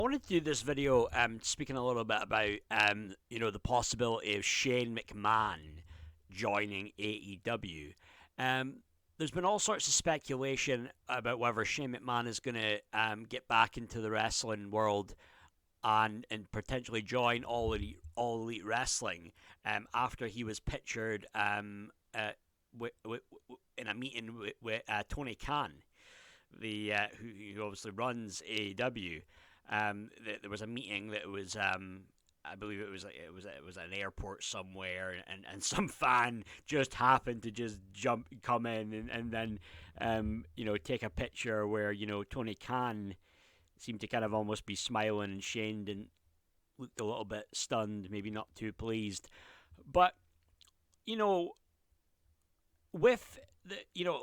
I wanted to do this video speaking a little bit about the possibility of Shane McMahon joining AEW. Um, there's been all sorts of speculation about whether Shane McMahon is going to get back into the wrestling world and potentially join All Elite Wrestling after he was pictured in a meeting with Tony Khan, who obviously runs AEW. There was a meeting that was I believe it was an airport somewhere, and some fan just happened to just come in and then take a picture where Tony Khan seemed to kind of almost be smiling, and Shane didn't looked a little bit stunned, maybe not too pleased. But you know, with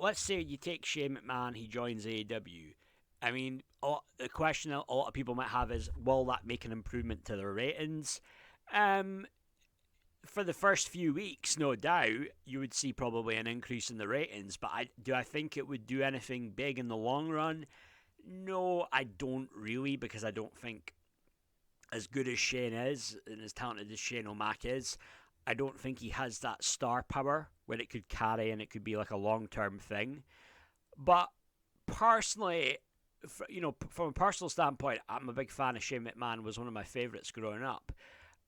let's say you take Shane McMahon, he joins AEW. I mean, the question a lot of people might have is, will that make an improvement to their ratings? Um, for the first few weeks, no doubt, you would see probably an increase in the ratings. But I think it would do anything big in the long run? No, I don't really, because I don't think, as good as Shane is and as talented as Shane O'Mac is, I don't think he has that star power where it could carry and it could be like a long-term thing. But personally, from a personal standpoint, I'm a big fan of Shane McMahon. Was one of my favourites growing up.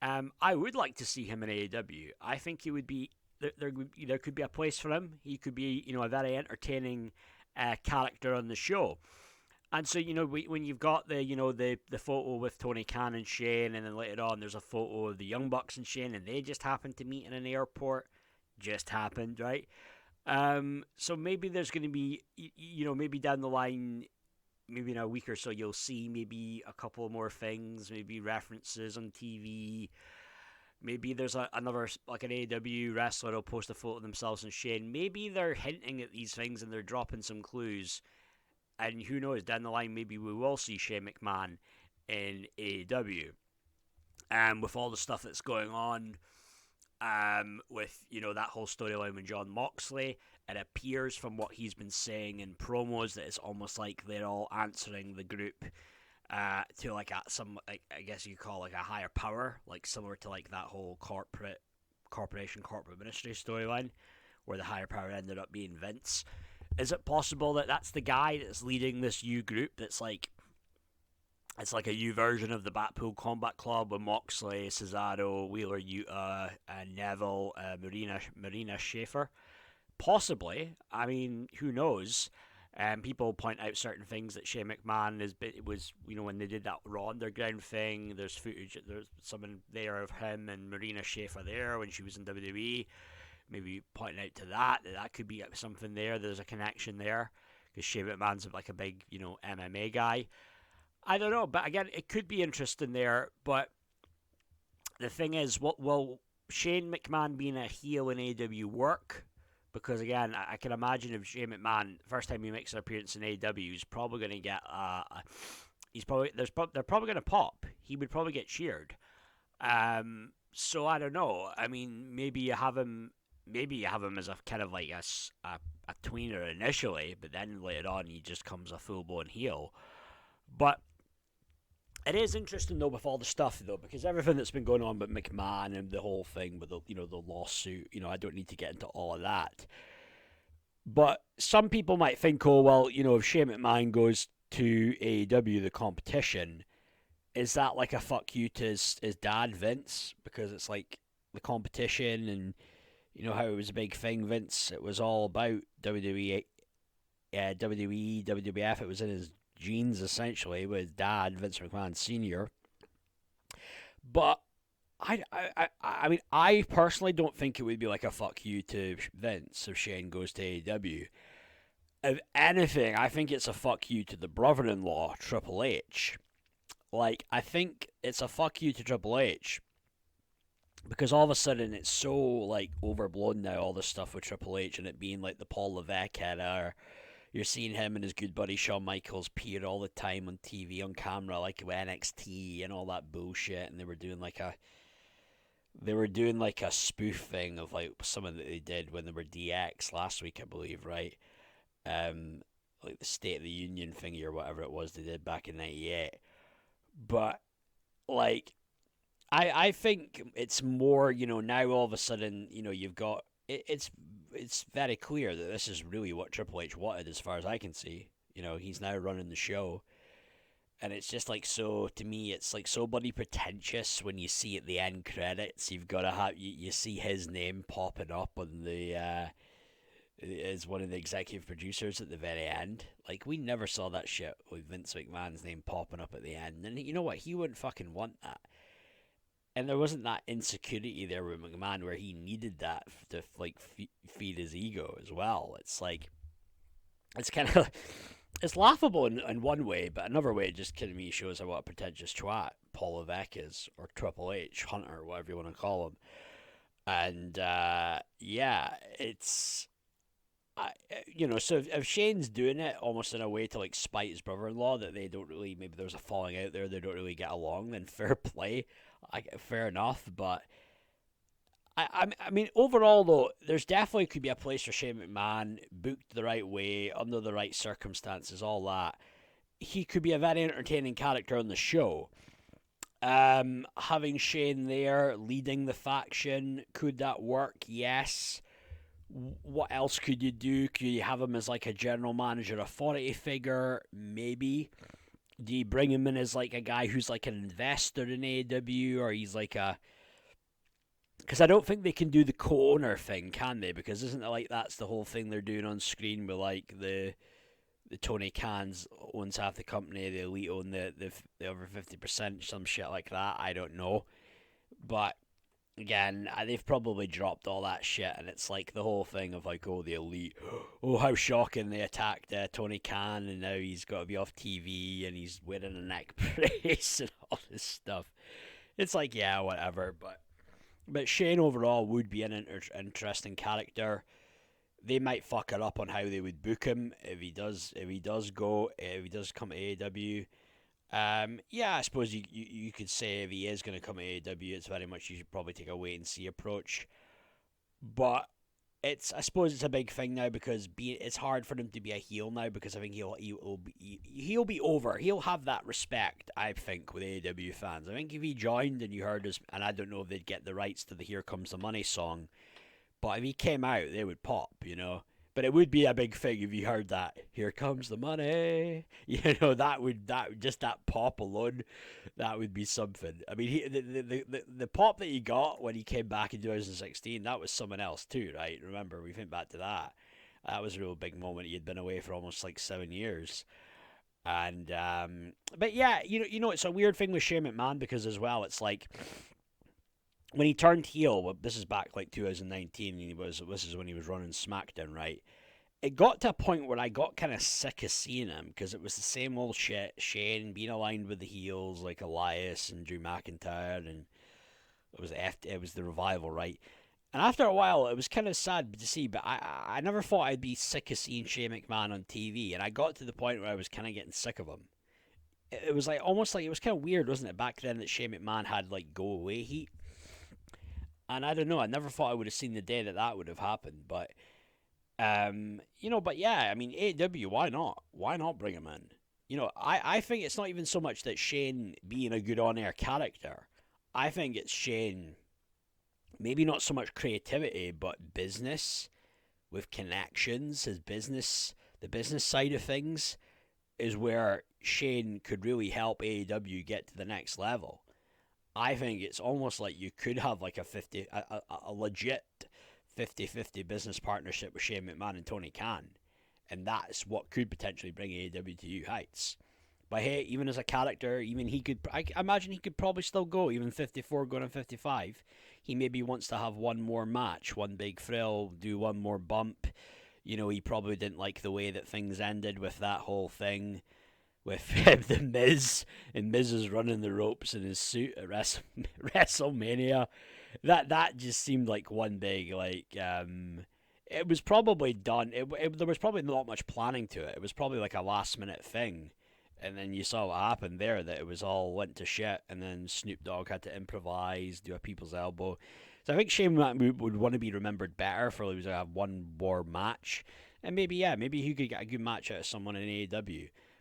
I would like to see him in AEW. I think he would be there could be a place for him. He could be a very entertaining character on the show. And so when you've got the photo with Tony Khan and Shane, and then later on there's a photo of the Young Bucks and Shane, and they just happened to meet in an airport. Just happened, right? So maybe there's going to be maybe down the line, maybe in a week or so, you'll see maybe a couple more things, maybe references on TV. Maybe there's another, like an AEW wrestler will post a photo of themselves and Shane. Maybe they're hinting at these things and they're dropping some clues. And who knows, down the line, maybe we will see Shane McMahon in AEW. With all the stuff that's going on, with that whole storyline with John Moxley, it appears from what he's been saying in promos that it's almost like they're all answering the group to like I guess you call like a higher power, like similar to like that whole corporate ministry storyline, where the higher power ended up being Vince. Is it possible that that's the guy that's leading this U group that's like, it's like a U version of the Blackpool Combat Club with Moxley, Cesaro, Wheeler Yuta, Neville, Marina Schaefer? Possibly. I mean, who knows? People point out certain things that Shane McMahon was when they did that Raw Underground thing. There's footage. There's someone there of him and Marina Schaefer there when she was in WWE. Maybe pointing out to that could be something there. There's a connection there because Shane McMahon's like a big MMA guy. I don't know, but again, it could be interesting there. But the thing is, what will Shane McMahon being a heel in AEW work? Because again, I can imagine if Shane McMahon, first time he makes an appearance in AEW, he's probably going to get they're probably going to pop. He would probably get cheered. So I don't know. I mean, maybe you have him as a kind of like a tweener initially, but then later on he just comes a full blown heel. But it is interesting though with all the stuff though, because everything that's been going on with McMahon and the whole thing with the lawsuit, I don't need to get into all of that. But some people might think, oh well, if Shane McMahon goes to AEW, the competition, is that like a fuck you to his dad Vince, because it's like the competition and how it was a big thing, Vince. It was all about WWE, WWF. It was in his genes essentially with his dad, Vince McMahon Sr. But I mean, I personally don't think it would be like a fuck you to Vince if Shane goes to AEW. If anything, I think it's a fuck you to the brother-in-law, Triple H. Like, I think it's a fuck you to Triple H because all of a sudden it's so like overblown now, all this stuff with Triple H and it being like the Paul Levesque era. Or you're seeing him and his good buddy Shawn Michaels peer all the time on TV, on camera, like with NXT and all that bullshit. And they were doing like a spoof thing of like something that they did when they were DX last week, I believe, right? Like the State of the Union thingy or whatever it was they did back in '98. But like, I think it's more, now all of a sudden, you've got it's very clear that this is really what Triple H wanted, as far as I can see. He's now running the show, and it's just like, so to me, it's like so bloody pretentious when you see at the end credits, you've got to have you see his name popping up on the as one of the executive producers at the very end. Like, we never saw that shit with Vince McMahon's name popping up at the end, and you know what? He wouldn't fucking want that. And there wasn't that insecurity there with McMahon where he needed that to like feed his ego as well. It's like, it's kind of it's laughable in one way, but another way it just kind of me shows what a pretentious twat Paul Levesque is, or Triple H, Hunter, whatever you want to call him. And yeah, it's so if Shane's doing it almost in a way to like spite his brother-in-law, that they don't really, maybe there's a falling out there, they don't really get along, then fair play, fair enough. But I mean, overall though, there's definitely could be a place for Shane McMahon, booked the right way, under the right circumstances, all that. He could be a very entertaining character on the show. Having Shane there leading the faction, could that work? Yes. What else could you do? Could you have him as like a general manager authority figure? Maybe. Do you bring him in as like a guy who's like an investor in AEW, or he's like a... Because I don't think they can do the co-owner thing, can they? Because isn't it like that's the whole thing they're doing on screen with like the Tony Khan's owns half the company, the Elite own the over 50%, some shit like that. I don't know. But again, they've probably dropped all that shit, and it's like the whole thing of like, oh, the Elite, oh, how shocking, they attacked Tony Khan, and now he's got to be off TV, and he's wearing a neck brace and all this stuff. It's like, yeah, whatever, but Shane overall would be an interesting character. They might fuck it up on how they would book him if he does come to AEW. Yeah, I suppose you could say if he is going to come to AEW, it's very much you should probably take a wait and see approach. But I suppose it's a big thing now because it's hard for him to be a heel now, because I think he'll be over. He'll have that respect, I think, with AEW fans. I think if he joined and you heard us, and I don't know if they'd get the rights to the "Here Comes the Money" song, but if he came out, they would pop, But it would be a big thing if you heard that "Here Comes the Money," that pop alone, that would be something. I mean, the pop that he got when he came back in 2016, that was someone else too, right? Remember, we think back to that. That was a real big moment. He had been away for almost like 7 years. And but yeah, it's a weird thing with Shane McMahon, because as well, it's like, when he turned heel, well, this is back like 2019, this is when he was running SmackDown, right? It got to a point where I got kind of sick of seeing him, because it was the same old shit. Shane being aligned with the heels like Elias and Drew McIntyre, and it was the Revival, right? And after a while, it was kind of sad to see, but I never thought I'd be sick of seeing Shane McMahon on TV, and I got to the point where I was kind of getting sick of him. It was like almost like, it was kind of weird, wasn't it, back then, that Shane McMahon had like go away heat. And I don't know, I never thought I would have seen the day that would have happened, but but yeah, I mean, AEW, why not? Why not bring him in? I think it's not even so much that Shane being a good on-air character. I think it's Shane, maybe not so much creativity, but business with connections. The business side of things is where Shane could really help AEW get to the next level. I think it's almost like you could have like a legit 50-50 business partnership with Shane McMahon and Tony Khan, and that's what could potentially bring AEW to new heights. But hey, even as a character, even I imagine he could probably still go, even 54 going on 55. He maybe wants to have one more match, one big thrill, do one more bump. He probably didn't like the way that things ended with that whole thing with the Miz, and Miz is running the ropes in his suit at WrestleMania. That just seemed like one big, like, it was probably done. There was probably not much planning to it. It was probably like a last minute thing, and then you saw what happened there, that it was all went to shit, and then Snoop Dogg had to improvise, do a people's elbow. So I think Shane would want to be remembered better for one more match, and maybe he could get a good match out of someone in AEW.